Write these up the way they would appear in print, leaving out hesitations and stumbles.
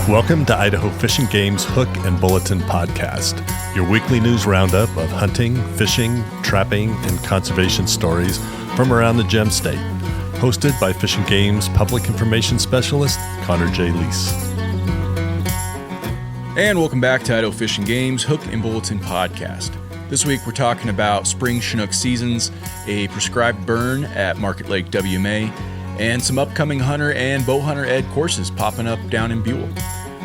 Welcome to Idaho Fish and Game's Hook and Bulletin podcast, your weekly news roundup of hunting, fishing, trapping, and conservation stories from around the Gem State. Hosted by Fish and Game's Public Information Specialist, Connor J. Lease. And welcome back to Idaho Fish and Game's Hook and Bulletin podcast. This week we're talking about spring Chinook seasons, a prescribed burn at Market Lake WMA, and some upcoming hunter and bowhunter ed courses popping up down in Buhl.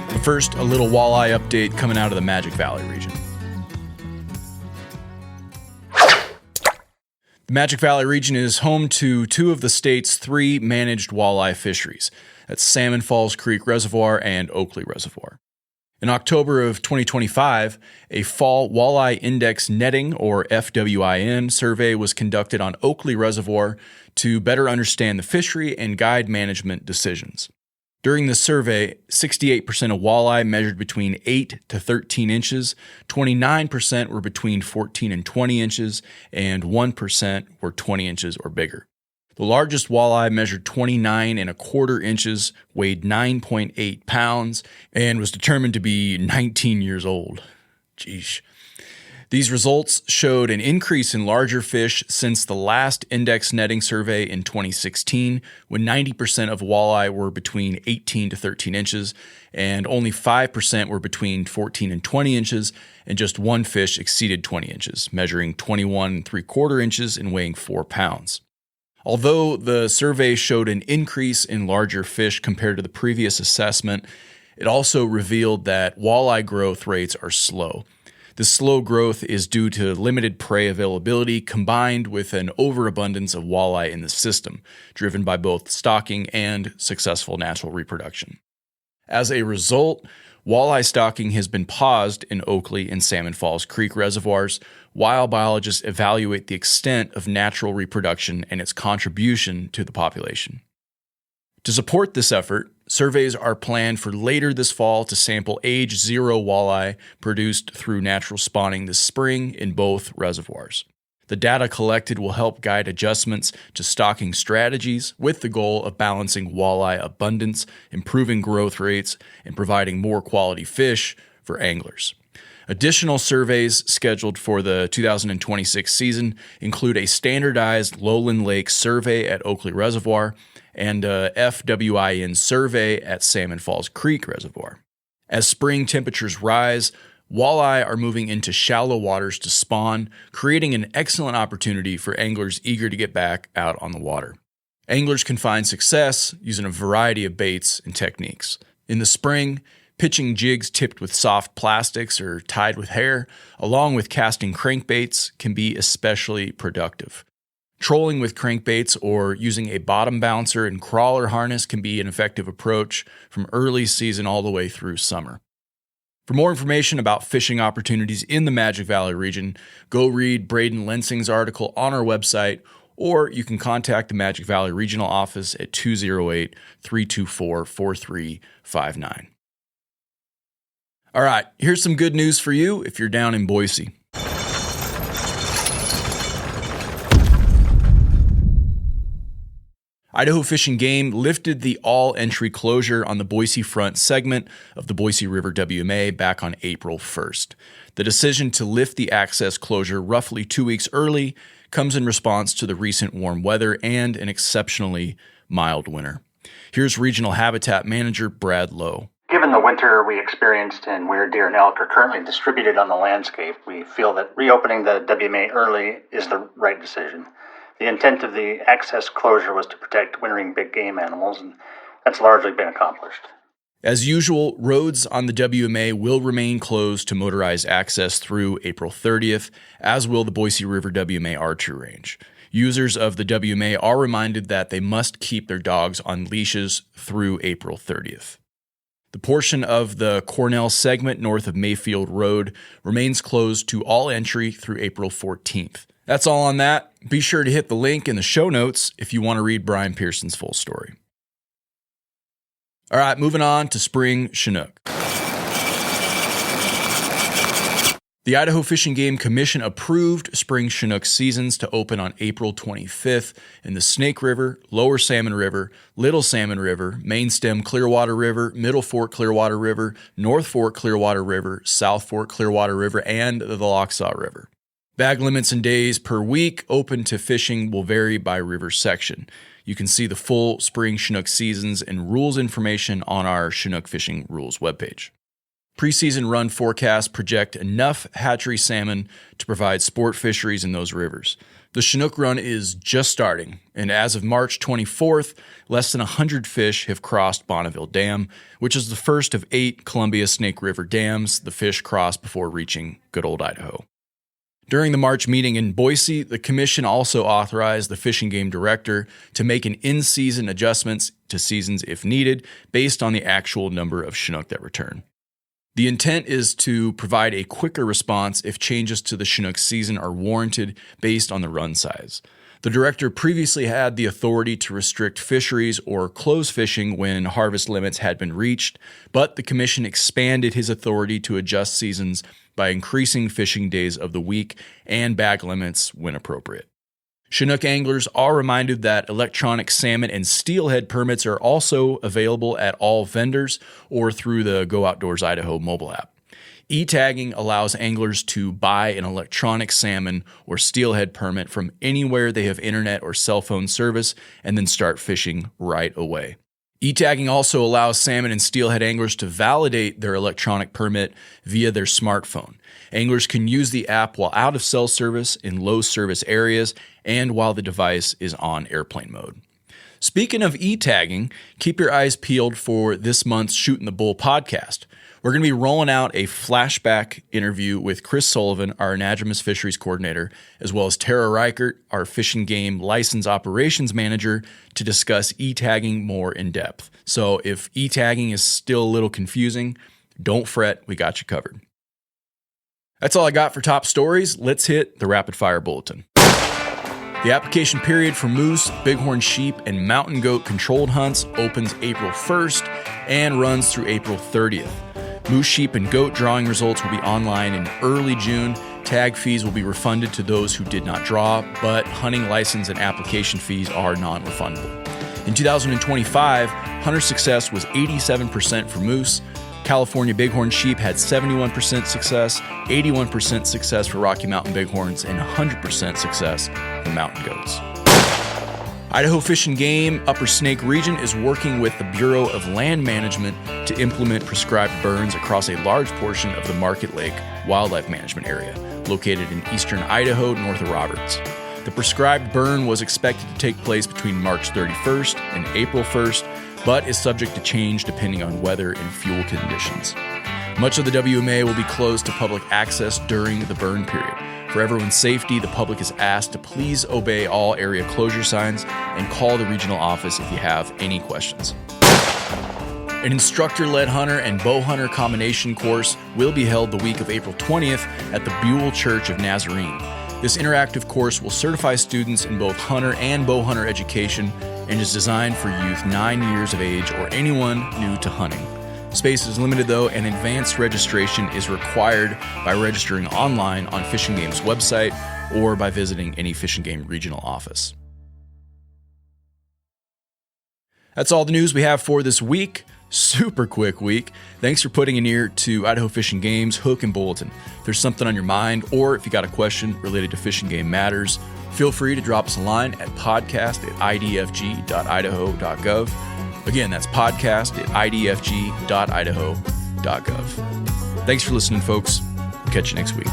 But first, a little walleye update coming out of the Magic Valley region. The Magic Valley region is home to two of the state's three managed walleye fisheries. That's Salmon Falls Creek Reservoir and Oakley Reservoir. In October of 2025, a Fall Walleye Index Netting, or FWIN, survey was conducted on Oakley Reservoir to better understand the fishery and guide management decisions. During the survey, 68% of walleye measured between 8 to 13 inches, 29% were between 14 and 20 inches, and 1% were 20 inches or bigger. The largest walleye measured 29 and a quarter inches, weighed 9.8 pounds, and was determined to be 19 years old. Jeez. These results showed an increase in larger fish since the last index netting survey in 2016, when 90% of walleye were between 18 to 13 inches, and only 5% were between 14 and 20 inches, and just one fish exceeded 20 inches, measuring 21 3/4 inches and weighing 4 pounds. Although the survey showed an increase in larger fish compared to the previous assessment, it also revealed that walleye growth rates are slow. This slow growth is due to limited prey availability combined with an overabundance of walleye in the system, driven by both stocking and successful natural reproduction. As a result, walleye stocking has been paused in Oakley and Salmon Falls Creek reservoirs while biologists evaluate the extent of natural reproduction and its contribution to the population. To support this effort, surveys are planned for later this fall to sample age 0 walleye produced through natural spawning this spring in both reservoirs. The data collected will help guide adjustments to stocking strategies with the goal of balancing walleye abundance, improving growth rates, and providing more quality fish for anglers. Additional surveys scheduled for the 2026 season include a standardized lowland lake survey at Oakley Reservoir and a FWIN survey at Salmon Falls Creek Reservoir. As spring temperatures rise, walleye are moving into shallow waters to spawn, creating an excellent opportunity for anglers eager to get back out on the water. Anglers can find success using a variety of baits and techniques. In the spring, pitching jigs tipped with soft plastics or tied with hair, along with casting crankbaits, can be especially productive. Trolling with crankbaits or using a bottom bouncer and crawler harness can be an effective approach from early season all the way through summer. For more information about fishing opportunities in the Magic Valley region, go read Braden Lensing's article on our website, or you can contact the Magic Valley Regional Office at 208-324-4359. All right, here's some good news for you if you're down in Boise. Idaho Fish and Game lifted the all-entry closure on the Boise Front segment of the Boise River WMA back on April 1st. The decision to lift the access closure roughly 2 weeks early comes in response to the recent warm weather and an exceptionally mild winter. Here's Regional Habitat Manager Brad Lowe. Given the winter we experienced and where deer and elk are currently distributed on the landscape, we feel that reopening the WMA early is the right decision. The intent of the access closure was to protect wintering big game animals, and that's largely been accomplished. As usual, roads on the WMA will remain closed to motorized access through April 30th, as will the Boise River WMA archery range. Users of the WMA are reminded that they must keep their dogs on leashes through April 30th. The portion of the Cornell segment north of Mayfield Road remains closed to all entry through April 14th. That's all on that. Be sure to hit the link in the show notes if you want to read Brian Pearson's full story. All right, moving on to spring Chinook. The Idaho Fish and Game Commission approved spring Chinook seasons to open on April 25th in the Snake River, Lower Salmon River, Little Salmon River, Main Stem Clearwater River, Middle Fork Clearwater River, North Fork Clearwater River, South Fork Clearwater River, and the Lochsaw River. Bag limits and days per week open to fishing will vary by river section. You can see the full spring Chinook seasons and rules information on our Chinook Fishing Rules webpage. Preseason run forecasts project enough hatchery salmon to provide sport fisheries in those rivers. The Chinook run is just starting, and as of March 24th, less than 100 fish have crossed Bonneville Dam, which is the first of 8 Columbia Snake River dams the fish cross before reaching good old Idaho. During the March meeting in Boise, the commission also authorized the Fish and Game Director to make an in-season adjustments to seasons if needed, based on the actual number of Chinook that return. The intent is to provide a quicker response if changes to the Chinook season are warranted based on the run size. The director previously had the authority to restrict fisheries or close fishing when harvest limits had been reached, but the commission expanded his authority to adjust seasons by increasing fishing days of the week and bag limits when appropriate. Chinook anglers are reminded that electronic salmon and steelhead permits are also available at all vendors or through the Go Outdoors Idaho mobile app. E-tagging allows anglers to buy an electronic salmon or steelhead permit from anywhere they have internet or cell phone service and then start fishing right away. E-tagging also allows salmon and steelhead anglers to validate their electronic permit via their smartphone. Anglers can use the app while out of cell service in low service areas and while the device is on airplane mode. Speaking of e-tagging, keep your eyes peeled for this month's Shootin' the Bull podcast. We're going to be rolling out a flashback interview with Chris Sullivan, our anadromous fisheries coordinator, as well as Tara Reichert, our Fish and Game license operations manager, to discuss e-tagging more in depth. So if e-tagging is still a little confusing, don't fret, we got you covered. That's all I got for top stories. Let's hit the rapid fire bulletin. The application period for moose, bighorn sheep, and mountain goat controlled hunts opens April 1st and runs through April 30th. Moose, sheep, and goat drawing results will be online in early June. Tag fees will be refunded to those who did not draw, but hunting license and application fees are non-refundable. In 2025, hunter success was 87% for moose. California bighorn sheep had 71% success, 81% success for Rocky Mountain bighorns, and 100% success for mountain goats. Idaho Fish and Game Upper Snake Region is working with the Bureau of Land Management to implement prescribed burns across a large portion of the Market Lake Wildlife Management Area, located in eastern Idaho, north of Roberts. The prescribed burn was expected to take place between March 31st and April 1st, but is subject to change depending on weather and fuel conditions. Much of the WMA will be closed to public access during the burn period. For everyone's safety, the public is asked to please obey all area closure signs and call the regional office if you have any questions. An instructor-led hunter and bowhunter combination course will be held the week of April 20th at the Buhl Church of Nazarene. This interactive course will certify students in both hunter and bowhunter education and is designed for youth 9 years of age or anyone new to hunting. Space is limited though, and advanced registration is required by registering online on Fish and Game's website or by visiting any Fish and Game regional office. That's all the news we have for this week. Super quick week. Thanks for putting an ear to Idaho Fish and Game's Hook and Bulletin. If there's something on your mind, or if you got a question related to Fish and Game matters, feel free to drop us a line at podcast@idfg.idaho.gov. Again, that's podcast@idfg.idaho.gov. Thanks for listening, folks. Catch you next week.